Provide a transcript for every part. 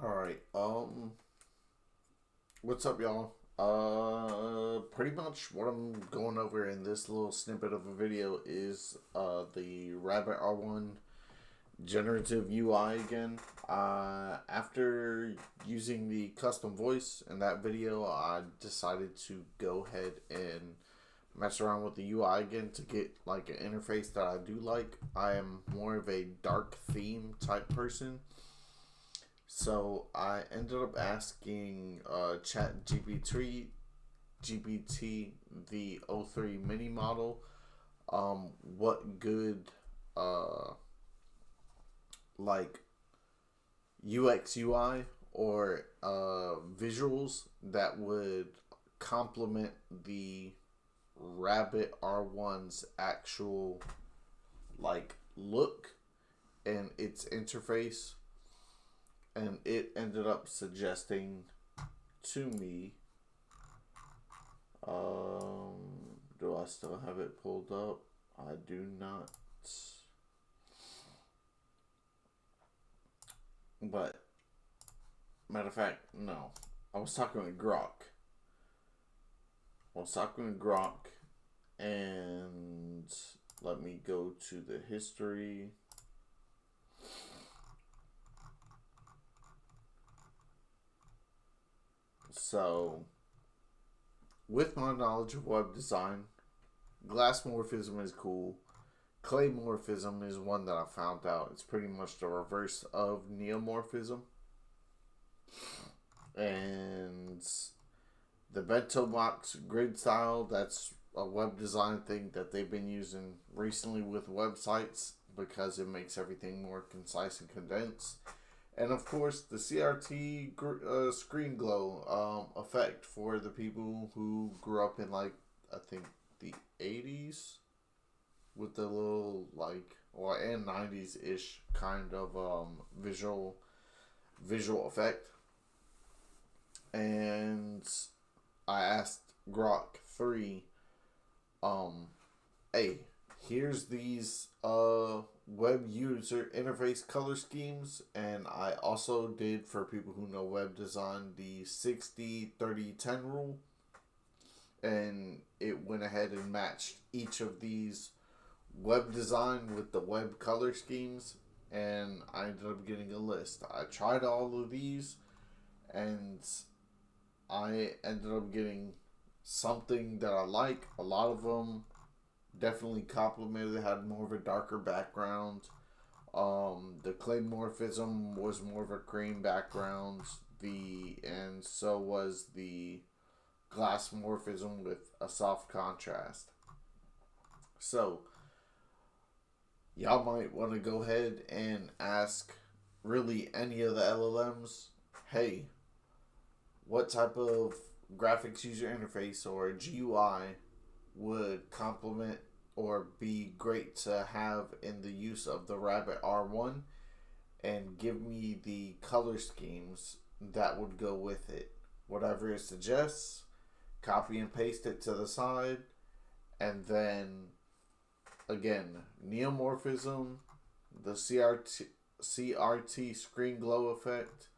All right. What's up, y'all? Pretty much what I'm going over in this little snippet of a video is the Rabbit R1 generative UI again. After using the custom voice in that video, I decided to go ahead and mess around with the UI again to get like an interface that I do like. I am more of a dark theme type person. So I ended up asking Chat GPT, the O3 mini model, what good uh, like UX UI or visuals that would complement the Rabbit R1's actual like look and its interface, and it ended up suggesting to me. Do I still have it pulled up? I do not. But matter of fact, no. I was talking with Grok. And let me go to the history. So, with my knowledge of web design, glass morphism is cool. Clay morphism is one that I found out. It's pretty much the reverse of neomorphism. And the bento box grid style, that's a web design thing that they've been using recently with websites because it makes everything more concise and condensed. And of course, the CRT screen glow effect for the people who grew up in, like, I think the 80s with the little, like, and 90s ish kind of visual effect. And I asked Grok 3, hey, here's these web user interface color schemes, and I also did, for people who know web design, the 60-30-10 rule, and it went ahead and matched each of these web design with the web color schemes, and I ended up getting a list. I tried all of these, and I ended up getting something that I like. A lot of them definitely complemented. It had more of a darker background. The clay morphism was more of a cream background. And so was the glass morphism with a soft contrast. So y'all might want to go ahead and ask really any of the LLMs, hey, what type of graphics user interface or GUI would complement or be great to have in the use of the Rabbit R1, and give me the color schemes that would go with it. Whatever it suggests, copy and paste it to the side, and then again, neomorphism, the CRT screen glow effect,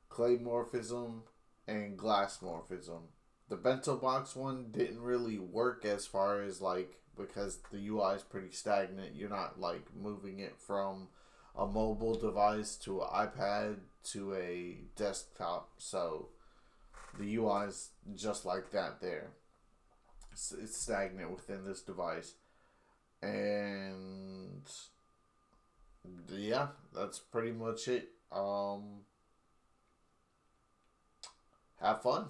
clay morphism, and glass morphism. The bento box one didn't really work as far as, like, because the UI is pretty stagnant. You're not like moving it from a mobile device to an iPad to a desktop. So the UI is just like that there. It's stagnant within this device. And yeah, that's pretty much it. Have fun.